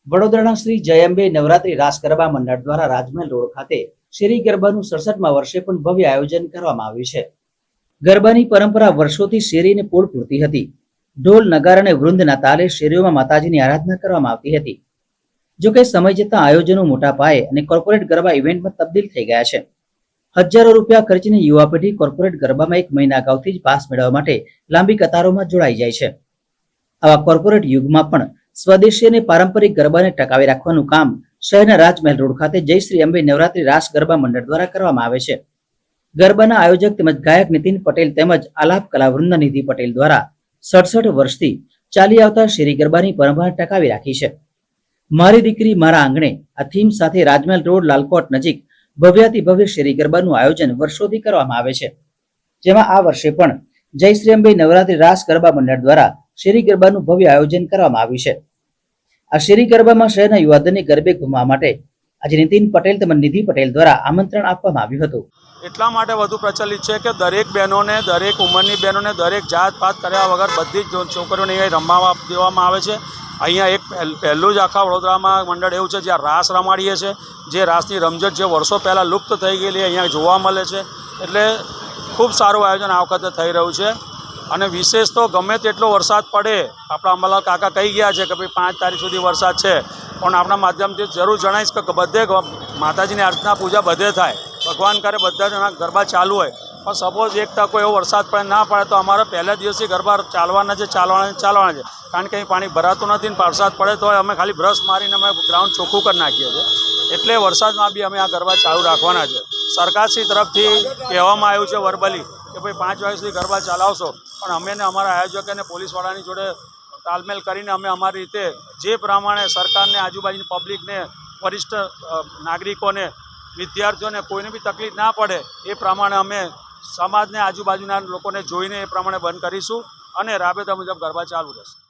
વડોદરાના શ્રી જયંબે નવરાત્રી રાસ ગરબા મંડળ દ્વારા રાજમહેલ રોડ ખાતે શેરી ગરબાનું 67મા વર્ષે પણ ભવ્ય આયોજન કરવામાં આવ્યું છે। ગરબાની પરંપરા વર્ષોથી શેરીને પોળ પૂરતી હતી। ઢોલ નગારા અને વૃંદના તાલે શેરીઓમાં માતાજીની આરાધના કરવામાં આવતી હતી। જો કે સમય જતાં આયોજનો મોટા પાયે અને કોર્પોરેટ ગરબા ઇવેન્ટમાં તબદીલ થઈ ગયા છે। હજારો રૂપિયા ખર્ચીને યુવા પેઢી કોર્પોરેટ ગરબામાં એક મહિના અગાઉથી જ પાસ મેળવવા માટે લાંબી કતારોમાં જોડાઈ જાય છે। આવા કોર્પોરેટ યુગમાં પણ સ્વદેશી અને પારંપરિક ગરબાને ટકાવી રાખવાનું કામ શહેરના રાજમહેલ રોડ ખાતે જય શ્રી અંબે નવરાત્રી રાસ ગરબા મંડળ દ્વારા કરવામાં આવે છે। ગરબાના આયોજક તેમજ ગાયક નીતિન પટેલ તેમજ આલાપ કલાવૃંદ નિધિ પટેલ દ્વારા 67 વર્ષથી ચાલી આવતા શેરી ગરબાની પરંપરા ટકાવી રાખી છે। મારી દીકરી મારા આંગણે આ થીમ સાથે રાજમહેલ રોડ લાલકોટ નજીક ભવ્યાતિ ભવ્ય શેરી ગરબાનું આયોજન વર્ષોથી કરવામાં આવે છે, જેમાં આ વર્ષે પણ જય શ્રી અંબે નવરાત્રી રાસ ગરબા મંડળ દ્વારા શેરી ગરબાનું ભવ્ય આયોજન કરવામાં આવ્યું છે। આ શેરી ગરબામાં શહેરના યુવાધનને ગરબે ઘૂમવા માટે આજે નીતિન પટેલ તેમજ નિધિ પટેલ દ્વારા આમંત્રણ આપવામાં આવ્યું હતું। એટલા માટે વધુ પ્રચલિત છે કે દરેક બહેનોને, દરેક ઉંમરની બહેનોને, દરેક જાત પાત કર્યા વગર બધી જ છોકરીઓને અહીં રમવા દેવામાં આવે છે। અહીંયા એક પહેલું જ આખા વડોદરામાં મંડળ એવું છે જ્યાં રાસ રમાડીએ છીએ, જે રાસની રમઝટ જે વર્ષો પહેલાં લુપ્ત થઈ ગયેલી અહીંયા જોવા મળે છે। એટલે ખૂબ સારું આયોજન આ વખતે થઈ રહ્યું છે। અને વિશેષ તો ગમે તેટલો વરસાદ પડે, આપણા અંબાલાલ કાકા કહી ગયા છે કે ભાઈ 5 તારીખ સુધી વરસાદ છે, પણ આપણા માધ્યમથી જરૂર જણાવીશ કે બધે માતાજીની આરતી પૂજા બધે થાય, ભગવાન કરે બધા જણા ગરબા ચાલુ હોય, પણ સપોઝ એક ટકો એવો વરસાદ પડે ના પડે તો અમારા પહેલા દિવસથી ગરબા ચાલવાના છે ચાલવાના છે, કારણ કે અહીં પાણી ભરાતું નથી ને વરસાદ પડે તો અમે ખાલી બ્રશ મારીને અમે ગ્રાઉન્ડ ચોખ્ખું કરી નાખીએ છીએ। એટલે વરસાદમાં બી અમે આ ગરબા ચાલુ રાખવાના છે। સરકારશ્રી તરફથી કહેવામાં આવ્યું છે વર્બલી કે ભાઈ 5 વાગ્યા સુધી ગરબા ચલાવશો, પણ અમે ને અમારા આયોજક અને પોલીસવાળાની જોડે તાલમેલ કરીને અમે અમારી રીતે જે પ્રમાણે સરકારને, આજુબાજુની પબ્લિકને, વરિષ્ઠ નાગરિકોને, વિદ્યાર્થીઓને કોઈને બી તકલીફ ના પડે એ પ્રમાણે અમે સમાજને, આજુબાજુના લોકોને જોઈને એ પ્રમાણે બંધ કરીશું અને રાબેતા મુજબ ગરબા ચાલુ રહેશે।